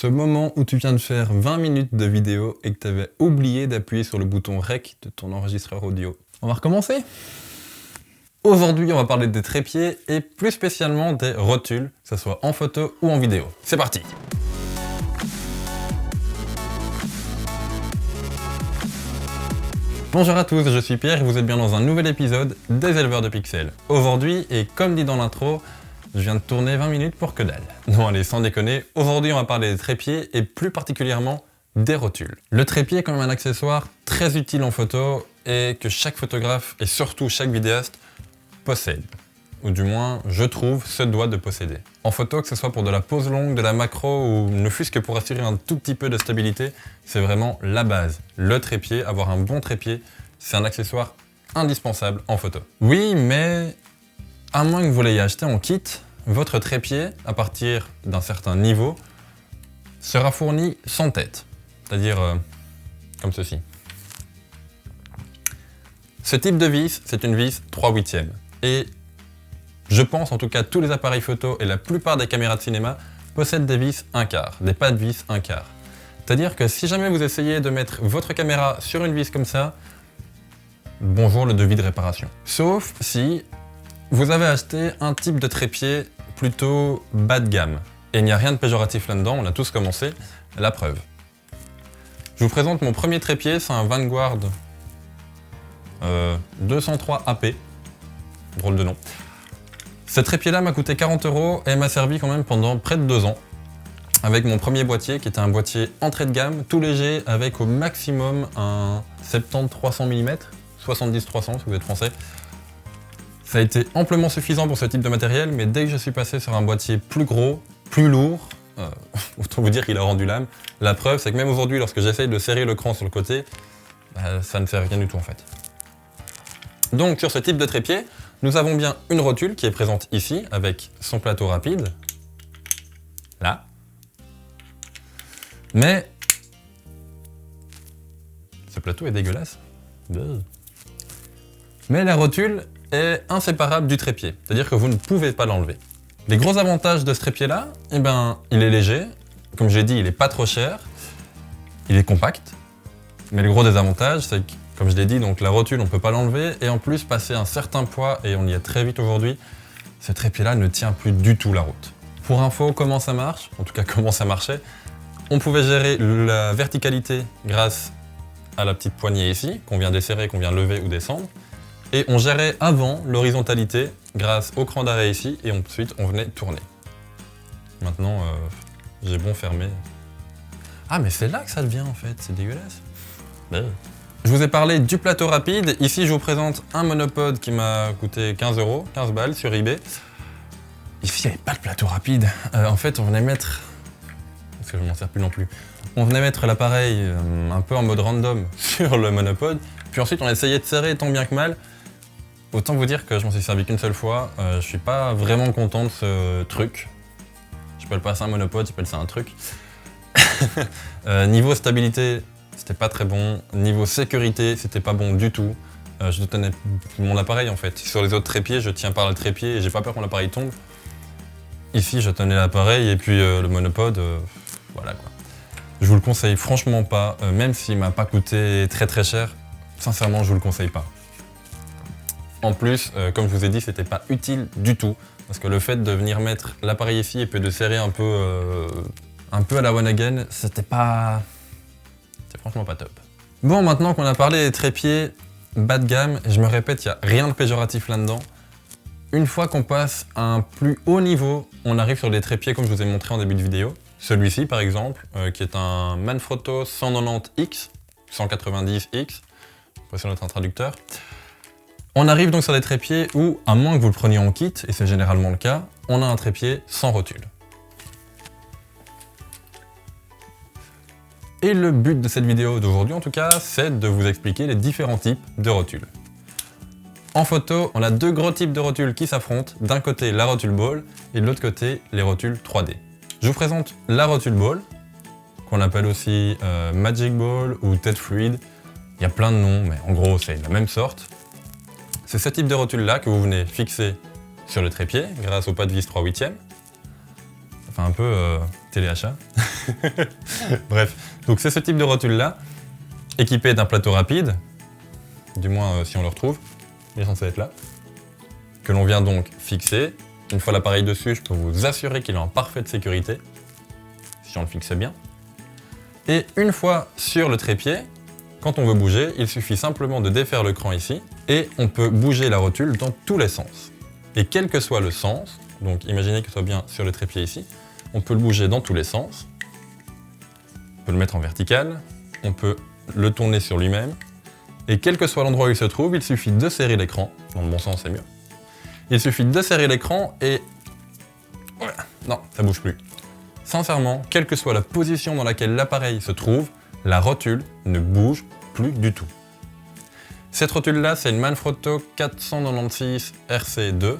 Ce moment où tu viens de faire 20 minutes de vidéo et que tu avais oublié d'appuyer sur le bouton REC de ton enregistreur audio. On va recommencer. Aujourd'hui, on va parler des trépieds et plus spécialement des rotules, que ce soit en photo ou en vidéo. C'est parti! Bonjour à tous, je suis Pierre et vous êtes bien dans un nouvel épisode des éleveurs de pixels. Aujourd'hui, et comme dit dans l'intro, je viens de tourner 20 minutes pour que dalle. Non allez, sans déconner, aujourd'hui on va parler des trépieds et plus particulièrement des rotules. Le trépied est quand même un accessoire très utile en photo et que chaque photographe et surtout chaque vidéaste possède. Ou du moins, je trouve, se doit de posséder. En photo, que ce soit pour de la pose longue, de la macro ou ne fût-ce que pour assurer un tout petit peu de stabilité, c'est vraiment la base. Le trépied, avoir un bon trépied, c'est un accessoire indispensable en photo. Oui, mais à moins que vous l'ayez acheté en kit, votre trépied, à partir d'un certain niveau, sera fourni sans tête. C'est-à-dire comme ceci. Ce type de vis, c'est une vis 3/8. Et je pense, en tout cas, tous les appareils photo et la plupart des caméras de cinéma possèdent des vis 1/4, des pas de vis 1/4. C'est-à-dire que si jamais vous essayez de mettre votre caméra sur une vis comme ça, bonjour le devis de réparation. Sauf si vous avez acheté un type de trépied plutôt bas de gamme. Et il n'y a rien de péjoratif là-dedans, on a tous commencé, la preuve. Je vous présente mon premier trépied, c'est un Vanguard 203 AP, drôle de nom. Ce trépied-là m'a coûté 40 € et m'a servi quand même pendant près de 2 ans. Avec mon premier boîtier, qui était un boîtier entrée de gamme, tout léger, avec au maximum un 70-300 mm, 70-300 si vous êtes français. Ça a été amplement suffisant pour ce type de matériel, mais dès que je suis passé sur un boîtier plus gros, plus lourd, autant vous dire qu'il a rendu l'âme. La preuve, c'est que même aujourd'hui, lorsque j'essaye de serrer le cran sur le côté, ça ne fait rien du tout en fait. Donc sur ce type de trépied, nous avons bien une rotule qui est présente ici, avec son plateau rapide, là. Mais ce plateau est dégueulasse. Mais la rotule est inséparable du trépied, c'est-à-dire que vous ne pouvez pas l'enlever. Les gros avantages de ce trépied-là, eh ben, il est léger, comme j'ai dit, il n'est pas trop cher, il est compact, mais le gros désavantage, c'est que, comme je l'ai dit, donc la rotule, on ne peut pas l'enlever, et en plus, passer un certain poids, et on y est très vite aujourd'hui, ce trépied-là ne tient plus du tout la route. Pour info, comment ça marche, en tout cas comment ça marchait, on pouvait gérer la verticalité grâce à la petite poignée ici, qu'on vient desserrer, qu'on vient lever ou descendre, et on gérait avant l'horizontalité grâce au cran d'arrêt ici, et ensuite on venait tourner. Maintenant, j'ai bon fermé. Ah mais c'est là que ça devient en fait, c'est dégueulasse. Je vous ai parlé du plateau rapide, ici je vous présente un monopode qui m'a coûté 15 €, 15 balles sur eBay. Ici il n'y avait pas de plateau rapide, en fait on venait mettre, parce que je ne m'en sers plus non plus, on venait mettre l'appareil un peu en mode random sur le monopode, puis ensuite on essayait de serrer tant bien que mal. Autant vous dire que je m'en suis servi qu'une seule fois, je suis pas vraiment content de ce truc. Je peux pas ça un monopode, j'appelle ça un truc. Niveau stabilité, c'était pas très bon. Niveau sécurité, c'était pas bon du tout. Je tenais mon appareil en fait. Sur les autres trépieds, je tiens par le trépied et j'ai pas peur que mon appareil tombe. Ici, je tenais l'appareil et puis le monopode, voilà quoi. Je vous le conseille franchement pas, même s'il m'a pas coûté très très cher. Sincèrement, je vous le conseille pas. En plus, comme je vous ai dit, c'était pas utile du tout. Parce que le fait de venir mettre l'appareil ici et puis de serrer un peu à la one again, c'était franchement pas top. Bon, maintenant qu'on a parlé des trépieds bas de gamme, je me répète, il n'y a rien de péjoratif là-dedans. Une fois qu'on passe à un plus haut niveau, on arrive sur des trépieds comme je vous ai montré en début de vidéo. Celui-ci par exemple, qui est un Manfrotto 190X, 190X, c'est notre traducteur. On arrive donc sur des trépieds où, à moins que vous le preniez en kit, et c'est généralement le cas, on a un trépied sans rotule. Et le but de cette vidéo d'aujourd'hui en tout cas, c'est de vous expliquer les différents types de rotules. En photo, on a deux gros types de rotules qui s'affrontent, d'un côté la rotule ball et de l'autre côté les rotules 3D. Je vous présente la rotule ball, qu'on appelle aussi Magic Ball ou Tête Fluide. Il y a plein de noms, mais en gros c'est la même sorte. C'est ce type de rotule là que vous venez fixer sur le trépied grâce au pas de vis 3/8. fait un peu téléachat. Bref, donc c'est ce type de rotule-là, équipé d'un plateau rapide, du moins si on le retrouve, il est censé être là, que l'on vient donc fixer. Une fois l'appareil dessus, je peux vous assurer qu'il est en parfaite sécurité, si on le fixe bien. Et une fois sur le trépied, quand on veut bouger, il suffit simplement de défaire le cran ici, et on peut bouger la rotule dans tous les sens. Et quel que soit le sens, donc imaginez que ce soit bien sur le trépied ici, on peut le bouger dans tous les sens. On peut le mettre en vertical, on peut le tourner sur lui-même, et quel que soit l'endroit où il se trouve, il suffit de serrer l'écran, dans le bon sens c'est mieux. Il suffit de serrer l'écran et... Voilà. Non, ça bouge plus. Sincèrement, quelle que soit la position dans laquelle l'appareil se trouve, la rotule ne bouge plus du tout. Cette rotule-là, c'est une Manfrotto 496 RC2.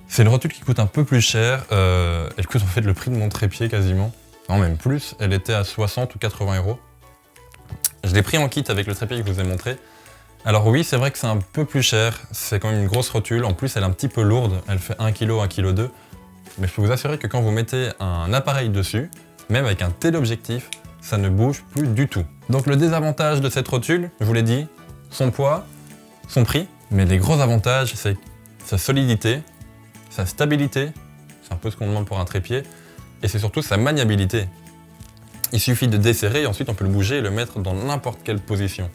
C'est une rotule qui coûte un peu plus cher. Elle coûte en fait le prix de mon trépied quasiment. Non, même plus. Elle était à 60 ou 80 €. Je l'ai pris en kit avec le trépied que je vous ai montré. Alors oui, c'est vrai que c'est un peu plus cher. C'est quand même une grosse rotule. En plus, elle est un petit peu lourde. Elle fait 1 kg, 1 kg 2. Mais je peux vous assurer que quand vous mettez un appareil dessus, même avec un téléobjectif, ça ne bouge plus du tout. Donc le désavantage de cette rotule, je vous l'ai dit, son poids, son prix. Mais les gros avantages, c'est sa solidité, sa stabilité, c'est un peu ce qu'on demande pour un trépied, et c'est surtout sa maniabilité. Il suffit de desserrer et ensuite on peut le bouger et le mettre dans n'importe quelle position.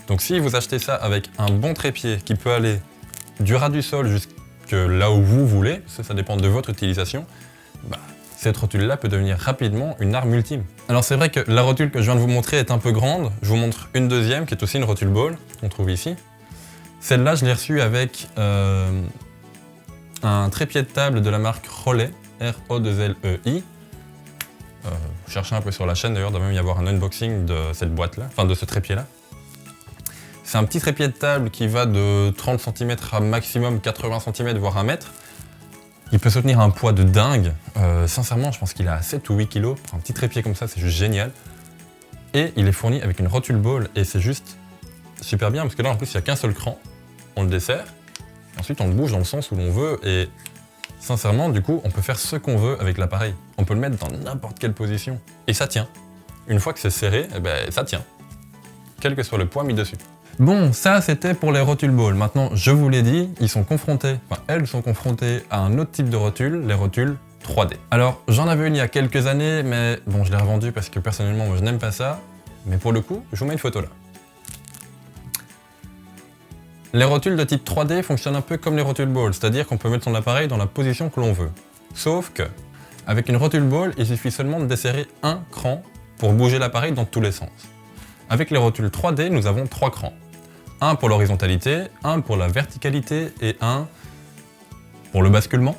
Donc si vous achetez ça avec un bon trépied qui peut aller du ras du sol jusque là où vous voulez, ça dépend de votre utilisation, cette rotule-là peut devenir rapidement une arme ultime. Alors c'est vrai que la rotule que je viens de vous montrer est un peu grande, je vous montre une deuxième qui est aussi une rotule ball, qu'on trouve ici. Celle-là je l'ai reçue avec un trépied de table de la marque Roley, R-O-2-L-E-I. Cherchez un peu sur la chaîne d'ailleurs, il doit même y avoir un unboxing de cette boîte-là, enfin de ce trépied-là. C'est un petit trépied de table qui va de 30 cm à maximum 80 cm, voire 1 mètre. Il peut soutenir un poids de dingue. Sincèrement, je pense qu'il est à 7 ou 8 kg. Pour un petit trépied comme ça, c'est juste génial. Et il est fourni avec une rotule ball et c'est juste super bien parce que là, en plus, il n'y a qu'un seul cran. On le dessert. Ensuite, on le bouge dans le sens où l'on veut et sincèrement, du coup, on peut faire ce qu'on veut avec l'appareil. On peut le mettre dans n'importe quelle position. Et ça tient. Une fois que c'est serré, eh ben, ça tient. Quel que soit le poids mis dessus. Bon, ça c'était pour les rotules ball. Maintenant, je vous l'ai dit, elles sont confrontées à un autre type de rotule, les rotules 3D. Alors, j'en avais une il y a quelques années, mais bon, je l'ai revendue parce que personnellement, moi, je n'aime pas ça. Mais pour le coup, je vous mets une photo là. Les rotules de type 3D fonctionnent un peu comme les rotules ball, c'est-à-dire qu'on peut mettre son appareil dans la position que l'on veut. Sauf que, avec une rotule ball, il suffit seulement de desserrer un cran pour bouger l'appareil dans tous les sens. Avec les rotules 3D, nous avons 3 crans. Un pour l'horizontalité, un pour la verticalité et un pour le basculement.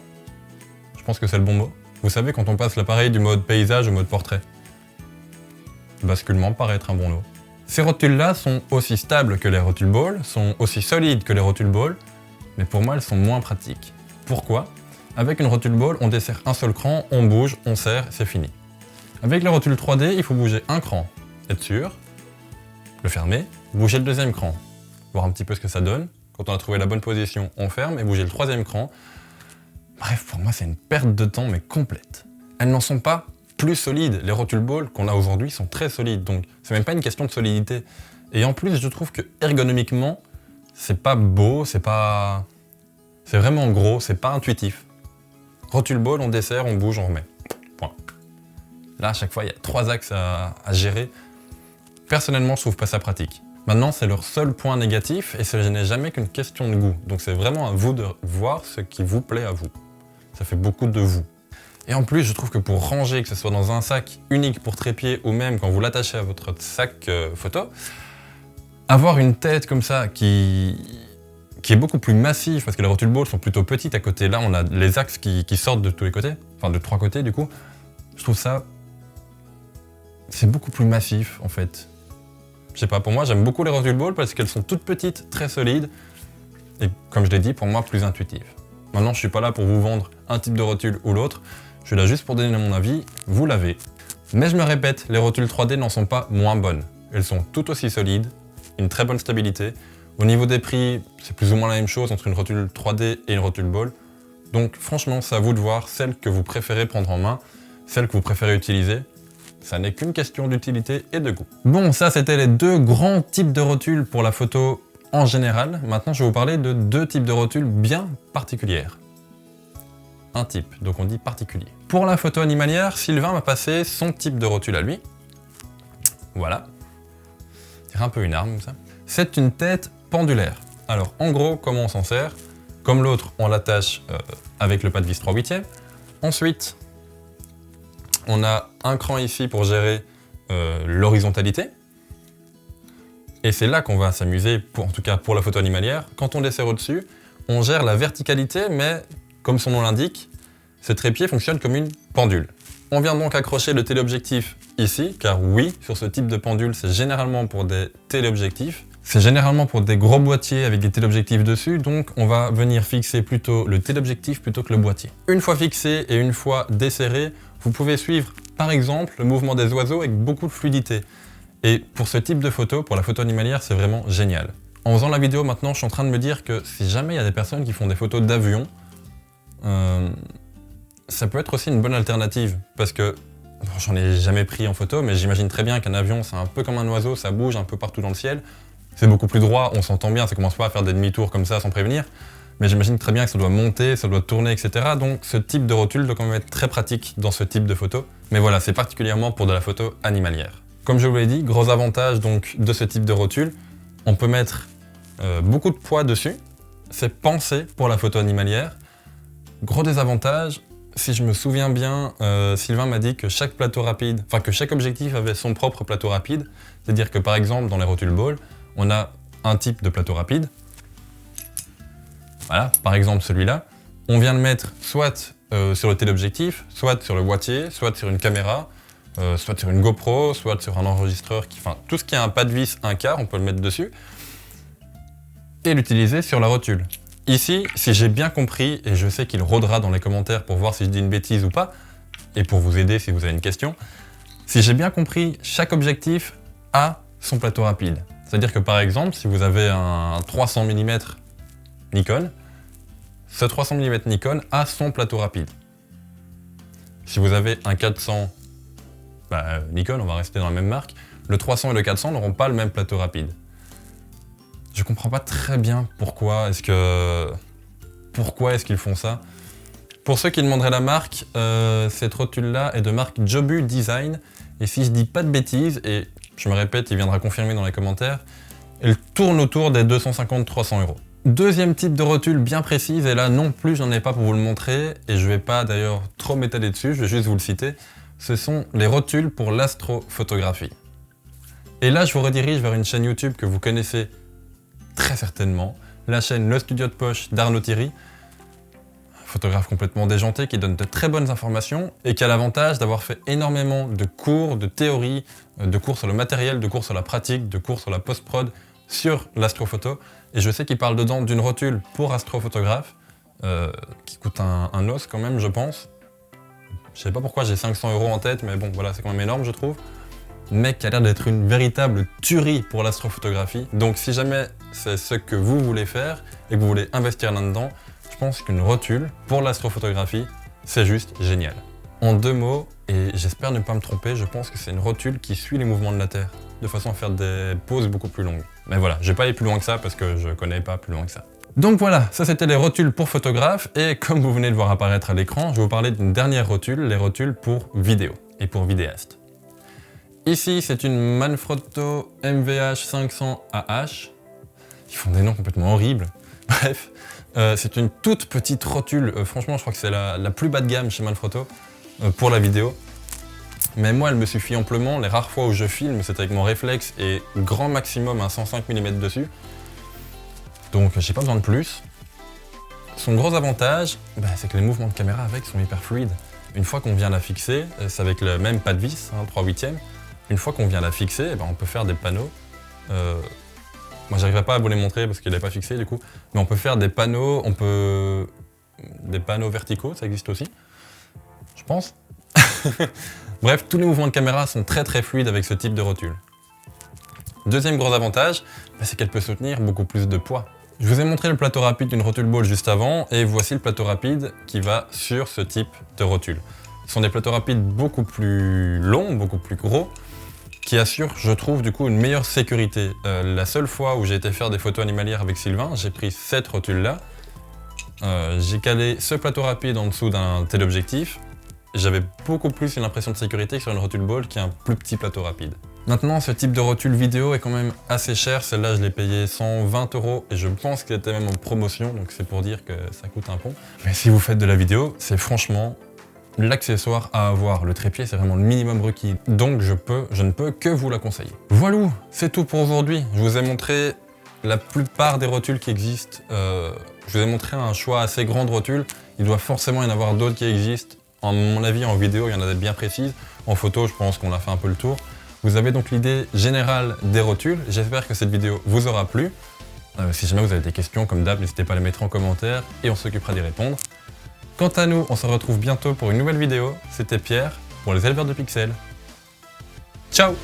Je pense que c'est le bon mot. Vous savez, quand on passe l'appareil du mode paysage au mode portrait. Le basculement paraît être un bon mot. Ces rotules-là sont aussi stables que les rotules ball, sont aussi solides que les rotules ball, mais pour moi, elles sont moins pratiques. Pourquoi? Avec une rotule ball, on dessert un seul cran, on bouge, on serre, c'est fini. Avec les rotules 3D, il faut bouger un cran, être sûr, le fermer, bouger le deuxième cran, voir un petit peu ce que ça donne. Quand on a trouvé la bonne position, on ferme et bouger le troisième cran. Bref, pour moi, c'est une perte de temps, mais complète. Elles n'en sont pas plus solides. Les rotules ball qu'on a aujourd'hui sont très solides, donc c'est même pas une question de solidité. Et en plus, je trouve que ergonomiquement, c'est pas beau, c'est vraiment gros, c'est pas intuitif. Rotule ball, on dessert, on bouge, on remet. Point. Là, à chaque fois, il y a 3 axes à gérer. Personnellement, je trouve pas ça pratique. Maintenant, c'est leur seul point négatif et ce n'est jamais qu'une question de goût. Donc c'est vraiment à vous de voir ce qui vous plaît à vous. Ça fait beaucoup de vous. Et en plus, je trouve que pour ranger, que ce soit dans un sac unique pour trépied ou même quand vous l'attachez à votre sac photo, avoir une tête comme ça qui est beaucoup plus massive, parce que les rotules ball sont plutôt petites à côté. Là, on a les axes qui sortent de tous les côtés, enfin de 3 côtés du coup. Je trouve ça, c'est beaucoup plus massif en fait. Je sais pas, pour moi j'aime beaucoup les rotules ball parce qu'elles sont toutes petites, très solides et comme je l'ai dit, pour moi plus intuitives. Maintenant je suis pas là pour vous vendre un type de rotule ou l'autre, je suis là juste pour donner mon avis, vous l'avez. Mais je me répète, les rotules 3D n'en sont pas moins bonnes. Elles sont tout aussi solides, une très bonne stabilité. Au niveau des prix, c'est plus ou moins la même chose entre une rotule 3D et une rotule ball. Donc franchement, c'est à vous de voir celle que vous préférez prendre en main, celle que vous préférez utiliser. Ça n'est qu'une question d'utilité et de goût. Bon, ça c'était les deux grands types de rotules pour la photo en général. Maintenant, je vais vous parler de deux types de rotules bien particulières. Un type, donc on dit particulier. Pour la photo animalière, Sylvain m'a passé son type de rotule à lui. Voilà. C'est un peu une arme, ça. C'est une tête pendulaire. Alors, en gros, comment on s'en sert? Comme l'autre, on l'attache avec le pas de vis 3/8. Ensuite, on a un cran ici pour gérer l'horizontalité. Et c'est là qu'on va s'amuser, en tout cas pour la photo animalière. Quand on desserre au-dessus, on gère la verticalité, mais comme son nom l'indique, ce trépied fonctionne comme une pendule. On vient donc accrocher le téléobjectif ici, car oui, sur ce type de pendule, c'est généralement pour des téléobjectifs. C'est généralement pour des gros boîtiers avec des téléobjectifs dessus, donc on va venir fixer plutôt le téléobjectif plutôt que le boîtier. Une fois fixé et une fois desserré, vous pouvez suivre par exemple le mouvement des oiseaux avec beaucoup de fluidité. Et pour ce type de photo, pour la photo animalière, c'est vraiment génial. En faisant la vidéo maintenant, je suis en train de me dire que si jamais il y a des personnes qui font des photos d'avion, ça peut être aussi une bonne alternative, parce que bon, j'en ai jamais pris en photo, mais j'imagine très bien qu'un avion, c'est un peu comme un oiseau, ça bouge un peu partout dans le ciel. C'est beaucoup plus droit, on s'entend bien, ça commence pas à faire des demi-tours comme ça sans prévenir, mais j'imagine très bien que ça doit monter, ça doit tourner, etc. Donc ce type de rotule doit quand même être très pratique dans ce type de photo. Mais voilà, c'est particulièrement pour de la photo animalière. Comme je vous l'ai dit, gros avantage donc de ce type de rotule, on peut mettre beaucoup de poids dessus, c'est pensé pour la photo animalière. Gros désavantage, si je me souviens bien, Sylvain m'a dit que chaque plateau rapide, enfin que chaque objectif avait son propre plateau rapide, c'est-à-dire que par exemple dans les rotules ball, on a un type de plateau rapide, voilà, par exemple celui-là, on vient le mettre soit sur le téléobjectif, soit sur le boîtier, soit sur une caméra, soit sur une GoPro, soit sur un enregistreur, enfin tout ce qui a un pas de vis, un quart, on peut le mettre dessus, et l'utiliser sur la rotule. Ici, si j'ai bien compris, et je sais qu'il rôdera dans les commentaires pour voir si je dis une bêtise ou pas, et pour vous aider si vous avez une question, si j'ai bien compris, chaque objectif a son plateau rapide. C'est-à-dire que par exemple, si vous avez un 300 mm Nikon, ce 300 mm Nikon a son plateau rapide. Si vous avez un 400 Nikon, on va rester dans la même marque, le 300 et le 400 n'auront pas le même plateau rapide. Je comprends pas très bien pourquoi est-ce qu'ils font ça. Pour ceux qui demanderaient la marque, cette rotule-là est de marque Jobu Design. Et si je dis pas de bêtises, et je me répète, il viendra confirmer dans les commentaires, elle tourne autour des 250-300 €. Deuxième type de rotule bien précise, et là non plus j'en ai pas pour vous le montrer, et je vais pas d'ailleurs trop m'étaler dessus, je vais juste vous le citer, ce sont les rotules pour l'astrophotographie. Et là je vous redirige vers une chaîne YouTube que vous connaissez très certainement, la chaîne Le Studio de Poche d'Arnaud Thierry, photographe complètement déjanté qui donne de très bonnes informations et qui a l'avantage d'avoir fait énormément de cours, de théorie, de cours sur le matériel, de cours sur la pratique, de cours sur la post-prod, sur l'astrophoto. Et je sais qu'il parle dedans d'une rotule pour astrophotographe, qui coûte un os quand même, je pense. Je sais pas pourquoi j'ai 500 € en tête, mais bon, voilà, c'est quand même énorme, je trouve. Mais qui a l'air d'être une véritable tuerie pour l'astrophotographie. Donc si jamais c'est ce que vous voulez faire et que vous voulez investir là-dedans, je pense qu'une rotule pour l'astrophotographie, c'est juste génial. En deux mots, et j'espère ne pas me tromper, je pense que c'est une rotule qui suit les mouvements de la Terre, de façon à faire des poses beaucoup plus longues. Mais voilà, je vais pas aller plus loin que ça parce que je connais pas plus loin que ça. Donc voilà, ça c'était les rotules pour photographe, et comme vous venez de voir apparaître à l'écran, je vais vous parler d'une dernière rotule, les rotules pour vidéo et pour vidéaste. Ici, c'est une Manfrotto MVH 500 AH. Ils font des noms complètement horribles. Bref, c'est une toute petite rotule. Franchement, je crois que c'est la plus bas de gamme chez Manfrotto pour la vidéo. Mais moi, elle me suffit amplement. Les rares fois où je filme, c'est avec mon réflexe et grand maximum un 105 mm dessus. Donc, j'ai pas besoin de plus. Son gros avantage, c'est que les mouvements de caméra avec sont hyper fluides. Une fois qu'on vient la fixer, c'est avec le même pas de vis, 3/8. Une fois qu'on vient la fixer, on peut faire des panneaux. Moi, j'arriverai pas à vous les montrer parce qu'il n'est pas fixé du coup. Mais on peut faire des panneaux, des panneaux verticaux, ça existe aussi, je pense. Bref, tous les mouvements de caméra sont très très fluides avec ce type de rotule. Deuxième gros avantage, c'est qu'elle peut soutenir beaucoup plus de poids. Je vous ai montré le plateau rapide d'une rotule ball juste avant, et voici le plateau rapide qui va sur ce type de rotule. Ce sont des plateaux rapides beaucoup plus longs, beaucoup plus gros, qui assurent, je trouve, du coup, une meilleure sécurité. La seule fois où j'ai été faire des photos animalières avec Sylvain, j'ai pris cette rotule-là. J'ai calé ce plateau rapide en dessous d'un téléobjectif. J'avais beaucoup plus une impression de sécurité que sur une rotule ball qui est un plus petit plateau rapide. Maintenant, ce type de rotule vidéo est quand même assez cher. Celle-là, je l'ai payé 120 € et je pense qu'elle était même en promotion, donc c'est pour dire que ça coûte un pont. Mais si vous faites de la vidéo, c'est franchement l'accessoire à avoir. Le trépied, c'est vraiment le minimum requis. Donc je ne peux que vous la conseiller. Voilà, c'est tout pour aujourd'hui. Je vous ai montré la plupart des rotules qui existent. Je vous ai montré un choix assez grand de rotules. Il doit forcément y en avoir d'autres qui existent. À mon avis, en vidéo, il y en a des bien précises. En photo, je pense qu'on a fait un peu le tour. Vous avez donc l'idée générale des rotules. J'espère que cette vidéo vous aura plu. Si jamais vous avez des questions, comme d'hab, n'hésitez pas à les mettre en commentaire et on s'occupera d'y répondre. Quant à nous, on se retrouve bientôt pour une nouvelle vidéo. C'était Pierre pour les éleveurs de pixels. Ciao!